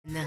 Moi,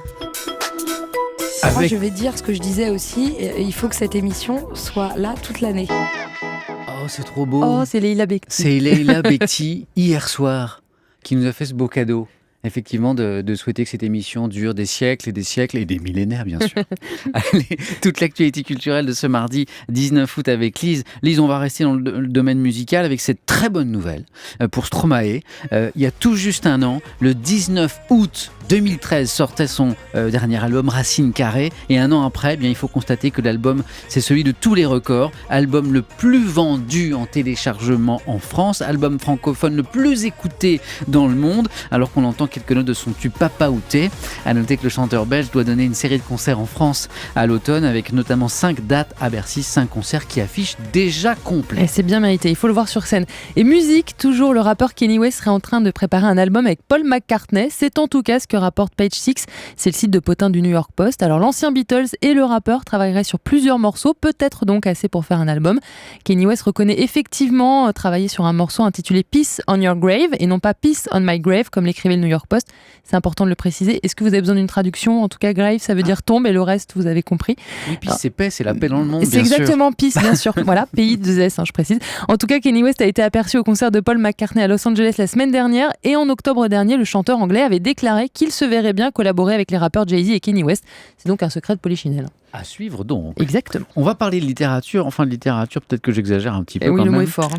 je vais dire ce que je disais aussi, il faut que cette émission soit là toute l'année. Oh, c'est trop beau. Oh, c'est Leïla Bekti. C'est Leïla Bekti, hier soir, qui nous a fait ce beau cadeau. Effectivement, de souhaiter que cette émission dure des siècles et des millénaires, bien sûr. Allez, toute l'actualité culturelle de ce mardi 19 août avec Lise. Lise, on va rester dans le domaine musical avec cette très bonne nouvelle pour Stromae. Il y a tout juste un an, le 19 août 2013, sortait son dernier album Racine Carrée. Et un an après, il faut constater que l'album, c'est celui de tous les records. Album le plus vendu en téléchargement en France. Album francophone le plus écouté dans le monde. Alors qu'on entend quelques notes de son tube Papa Outé. À noter que le chanteur belge doit donner une série de concerts en France à l'automne, avec notamment 5 dates à Bercy, 5 concerts qui affichent déjà complet. Et c'est bien mérité, il faut le voir sur scène. Et musique, toujours, le rappeur Kanye West serait en train de préparer un album avec Paul McCartney. C'est en tout cas ce que rapporte Page Six, c'est le site de potin du New York Post. Alors l'ancien Beatles et le rappeur travailleraient sur plusieurs morceaux, peut-être donc assez pour faire un album. Kanye West reconnaît effectivement travailler sur un morceau intitulé Peace on Your Grave et non pas Peace on My Grave comme l'écrivait le New York Post. C'est important de le préciser. Est-ce que vous avez besoin d'une traduction ? En tout cas, grave, ça veut dire tombe et le reste, vous avez compris. Oui, peace, c'est paix, c'est la paix dans le monde, c'est bien sûr. C'est exactement peace, bien sûr. Voilà, pays de S, je précise. En tout cas, Kanye West a été aperçu au concert de Paul McCartney à Los Angeles la semaine dernière et en octobre dernier, le chanteur anglais avait déclaré qu'il se verrait bien collaborer avec les rappeurs Jay-Z et Kanye West. C'est donc un secret de polichinelle. À suivre donc. Exactement. On va parler de littérature. Enfin, de littérature, peut-être que j'exagère un petit peu. Oui, quand le même. mot est fort.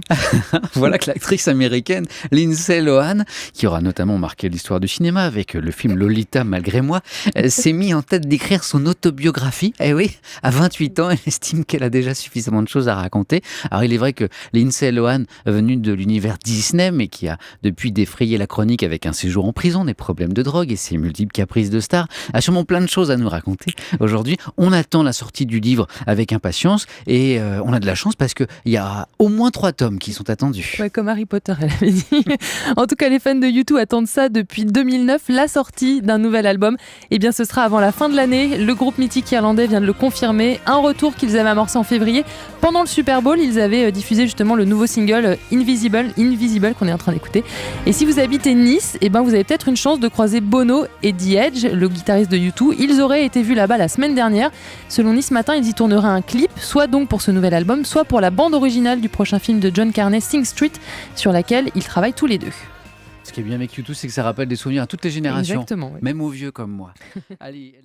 Voilà que l'actrice américaine Lindsay Lohan, qui aura notamment marqué l'histoire du cinéma avec le film Lolita malgré moi, s'est mis en tête d'écrire son autobiographie. Eh oui, à 28 ans, elle estime qu'elle a déjà suffisamment de choses à raconter. Alors, il est vrai que Lindsay Lohan, venue de l'univers Disney, mais qui a depuis défrayé la chronique avec un séjour en prison, des problèmes de drogue et ses multiples caprices de star, a sûrement plein de choses à nous raconter. Aujourd'hui, on attend la sortie du livre avec impatience et on a de la chance parce qu'il y a au moins 3 tomes qui sont attendus. Ouais, comme Harry Potter, elle avait dit. En tout cas, les fans de U2 attendent ça depuis 2009, la sortie d'un nouvel album. Eh bien, ce sera avant la fin de l'année. Le groupe mythique irlandais vient de le confirmer. Un retour qu'ils avaient amorcé en février. Pendant le Super Bowl, ils avaient diffusé justement le nouveau single Invisible qu'on est en train d'écouter. Et si vous habitez Nice, eh ben, vous avez peut-être une chance de croiser Bono et The Edge, le guitariste de U2. Ils auraient été vus là-bas la semaine dernière. Selon Nice Matin, ils y tourneraient un clip, soit donc pour ce nouvel album, soit pour la bande originale du prochain film de John Carney, Sing Street, sur laquelle ils travaillent tous les deux. Ce qui est bien avec U2, c'est que ça rappelle des souvenirs à toutes les générations. Exactement, oui. Même aux vieux comme moi. Allez.